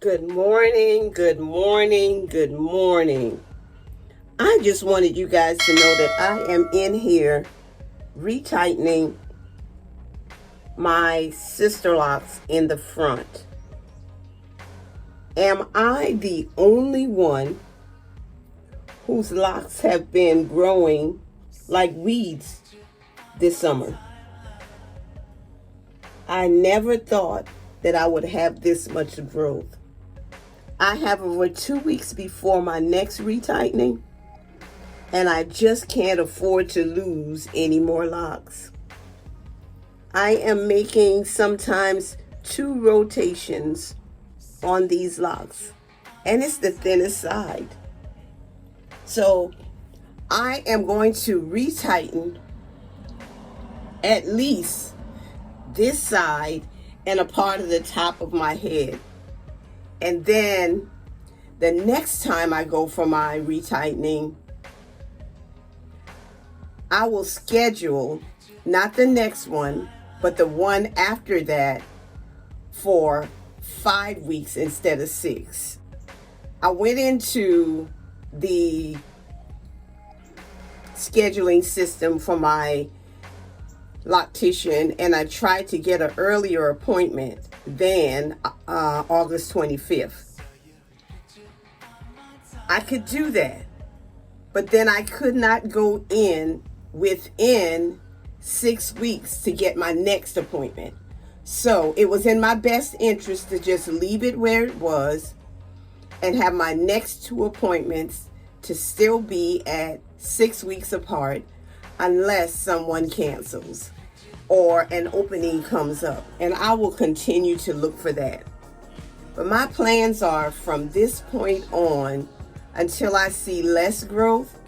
Good morning, good morning, good morning. I just wanted you guys to know that I am in here retightening my sister locks in the front. Am I the only one whose locks have been growing like weeds this summer? I never thought that I would have this much growth. I have over 2 weeks before my next retightening, and I just can't afford to lose any more locks. I am making sometimes 2 rotations on these locks, and it's the thinnest side. So I am going to retighten at least this side and a part of the top of my head. And then the next time I go for my retightening, I will schedule not the next one, but the one after that for 5 weeks instead of 6. I went into the scheduling system for my loctician and I tried to get an earlier appointment than August 25th. I could do that, but then I could not go in within 6 weeks to get my next appointment. So it was in my best interest to just leave it where it was and have my next 2 appointments to still be at 6 weeks apart unless someone cancels or an opening comes up, and I will continue to look for that. But my plans are from this point on until I see less growth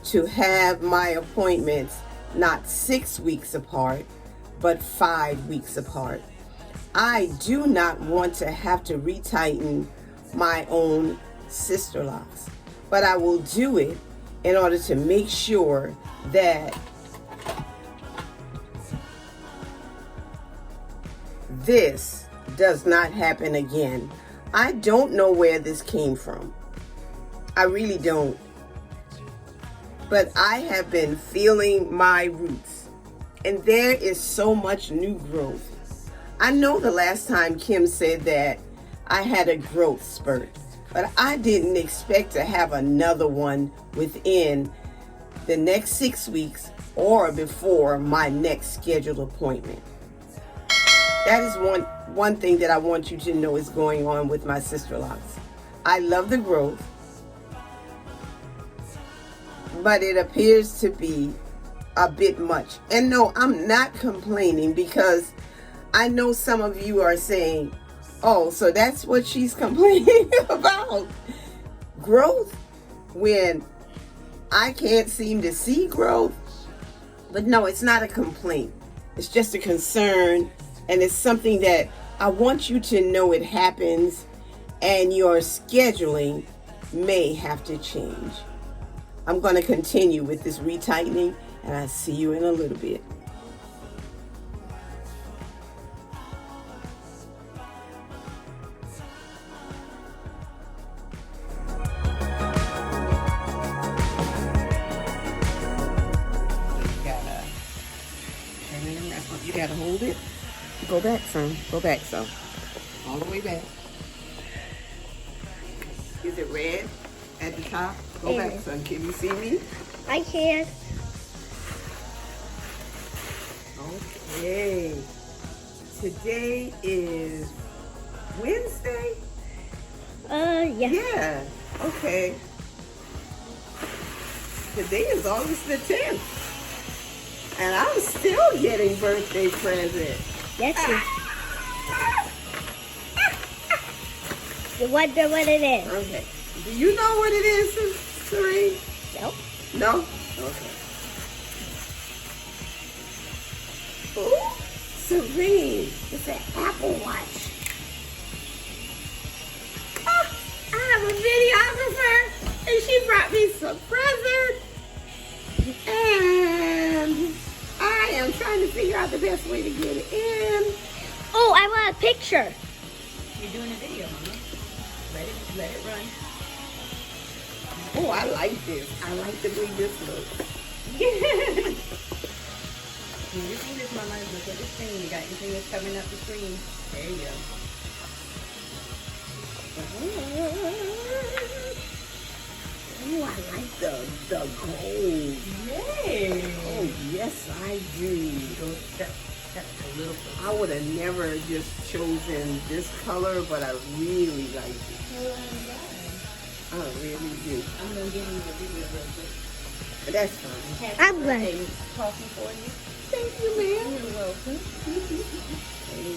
to have my appointments not 6 weeks apart, but 5 weeks apart. I do not want to have to retighten my own sister locks, but I will do it in order to make sure that this does not happen again. I don't know where this came from. I really don't. But I have been feeling my roots, and there is so much new growth. I know the last time Kim said that I had a growth spurt, but I didn't expect to have another one within the next 6 weeks or before my next scheduled appointment. That is one thing that I want you to know is going on with my sister locks. I love the growth, but it appears to be a bit much. And no, I'm not complaining, because I know some of you are saying, oh, so that's what she's complaining about, growth, when I can't seem to see growth. But no, it's not a complaint. It's just a concern, and it's something that I want you to know it happens, and your scheduling may have to change. I'm going to continue with this retightening, and I'll see you in a little bit. You gotta hold it. Go back some. Go back some. All the way back. Is it red at the top? Go back some. Can you see me? I can. Okay. Today is Wednesday? Yeah. Yeah. Okay. Today is August the 10th. And I'm still getting birthday presents. Yes. You wonder what it is? Okay. Do you know what it is, Serene? Nope. No? Okay. Ooh, Serene. It's an Apple Watch. Oh, I have a videographer, and she brought me some presents. And I am trying to figure out the best way to get it in. Oh, I want a picture. You're doing a video, Mama. Let it run. Oh, I like this. I like the way this looks. Your fingers, Mama, look at the screen. You got your fingers covering up the screen. There you go. Oh, I like the gold. Yay! Oh, yes, I do. Go step a little bit. I would have never just chosen this color, but I really like it. I really do. I'm going to get into the video real quick. But that's fine. I'm glad. Coffee for you. Thank you, ma'am. You're welcome.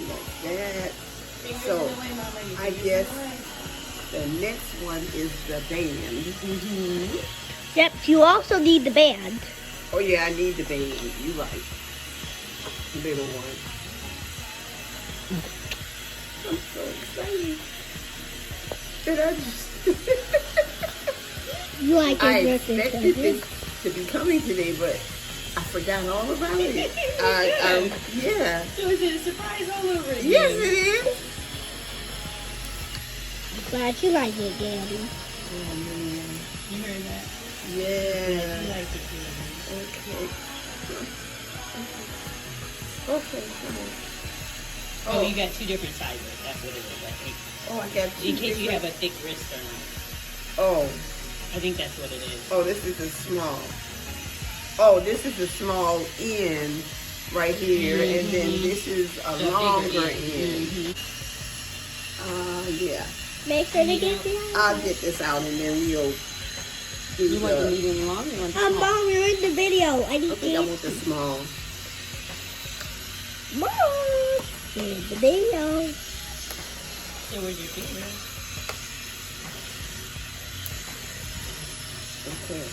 Like that. Fingers So, in the way, Mama. Your I fingers guess in the way. the next one is the band. Yep, you also need the band. Oh, yeah, I need the band. You're right. Little one. I'm so excited. Did I just... You like I it with expected this, this to be coming today, but I forgot all about it. Yeah. So is it a surprise all over again? Yes, it is. Glad you like it, Daddy. Oh, man. You heard that? Yeah. You like it too. Okay. Okay, come on. Oh, you got two different sizes. That's what it is, I think. Oh, I got two In case you have different- a thick wrist or not. Oh. I think that's what it is. Oh, this is a small. Oh, this is a small end right here, and then this is a The longer bigger end. Yeah. Make sure to get the I'll get this out and then we'll do You want the the... medium long? You want the small? Mom, you're in the video. I I need think I to. want the small. Mom, you're in the video. So where's your finger? Okay.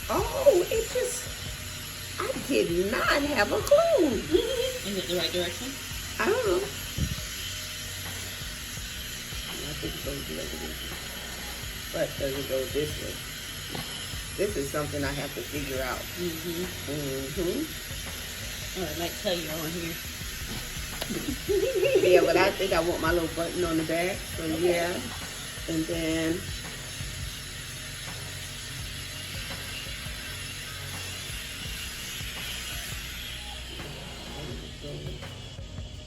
Oh, it just... I did not have a clue. Is it the right direction? I don't know. I think it goes the other way. But does it go this way? This is something I have to figure out. Oh, it might tell you on here. Yeah, but I think I want my little button on the back. So yeah. And then...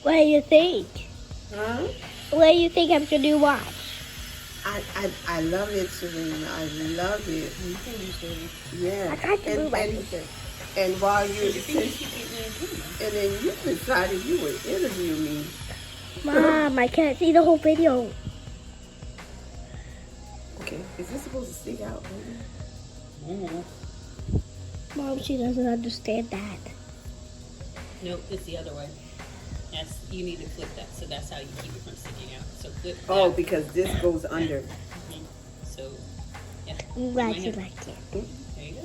What do you think? Huh? What do you think of the new watch? I love it, Serena. I love it. Yeah. I tried to move my and, finger. and while you... Your fingers keep getting in the camera. And then you decided you would interview me. Mom, I can't see the whole video. Okay. Is this supposed to stick out? Mom, she doesn't understand that. Nope, it's the other way. That's, you need to flip that, so that's how you keep it from sticking out. So flip that. Oh, because this goes under. So, yeah. I'm glad Might you have- like it. There you go.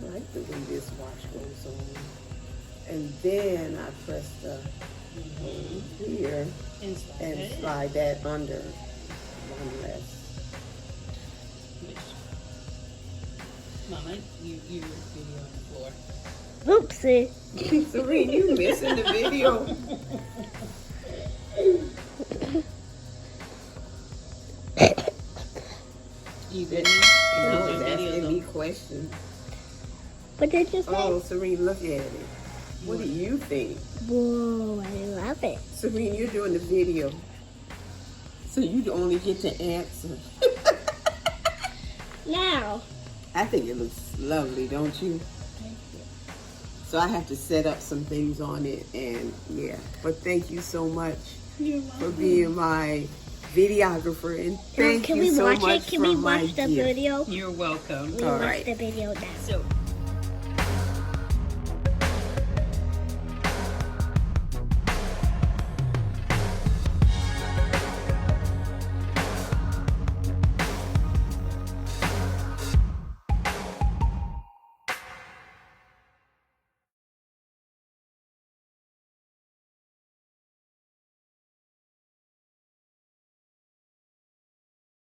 I like the way this watch goes on. And then I press the here And slide and that in. slide that under one less. Which, Mama, you're video on the floor. Oopsie. Serene, you missing the video? You good? No, Your it's video, asking though. me questions. What did you say? Oh, Serene, look at it. What do you think? Whoa, I love it. Serene, you're doing the video. So you only get to answer. Now, I think it looks lovely, don't you? So I have to set up some things on it, and yeah. But thank you so much for being my videographer, and thank can you we so watch much it? Can for we my watch the gift. video? You're welcome. We All watch right. the video now. So